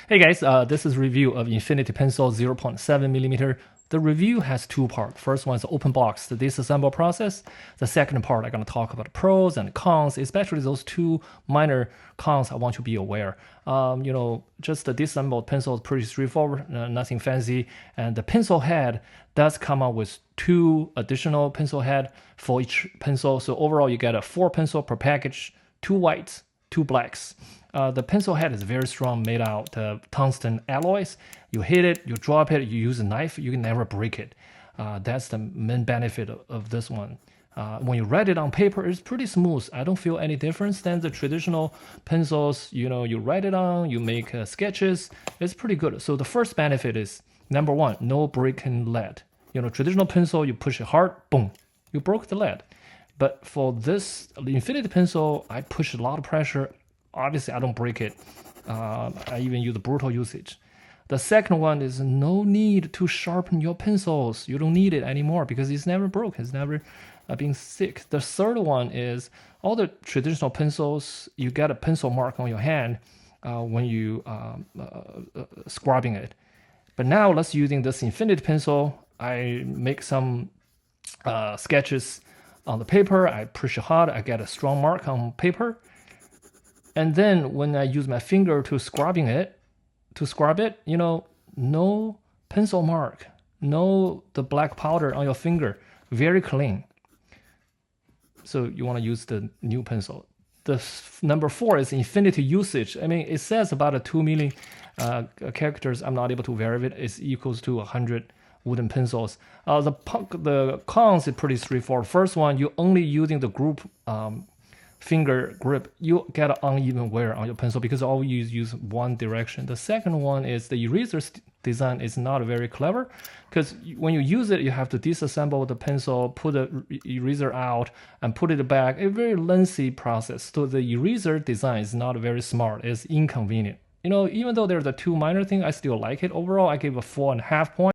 Hey guys, this is review of Infinity Pencil 0.7 millimeter. The review has two parts. First one is the open box, the disassemble process. The second part, I'm going to talk about the pros and cons, especially those two minor cons I want you to be aware. Just the disassembled pencil is pretty straightforward, nothing fancy. And the pencil head does come out with two additional pencil head for each pencil. So overall, you get a 4 pencil per package, 2 whites, 2 blacks. The pencil head is very strong, made out of tungsten alloys. You hit it, you drop it, you use a knife, you can never break it. That's the main benefit of this one. When you write it on paper, it's pretty smooth. I don't feel any difference than the traditional pencils. You write it on, you make sketches. It's pretty good. So the first benefit is, number one, no breaking lead. Traditional pencil, you push it hard, boom, you broke the lead. But for this Infinity pencil, I push a lot of pressure. Obviously, I don't break it. I even use brutal usage. The second one is no need to sharpen your pencils. You don't need it anymore because it's never broke. It's never been sick. The third one is all the traditional pencils, you get a pencil mark on your hand when you scrubbing it. But now let's using this Infinity pencil. I make some sketches on the paper. I push it hard. I get a strong mark on paper. And then when I use my finger to scrub it, no pencil mark, no the black powder on your finger, very clean. So you want to use the new pencil. The number 4 is infinity usage. I mean, it says about a 2 million characters. I'm not able to verify it. It's equals to 100 wooden pencils. The cons is pretty straightforward. First one, you're only using the group finger grip, you get uneven wear on your pencil because all you use one direction. The second one is the eraser design is not very clever because when you use it, you have to disassemble the pencil, put the eraser out, and put it back. A very lengthy process. So the eraser design is not very smart. It's inconvenient. Even though there's a 2 minor thing, I still like it. Overall, I give a 4.5 point.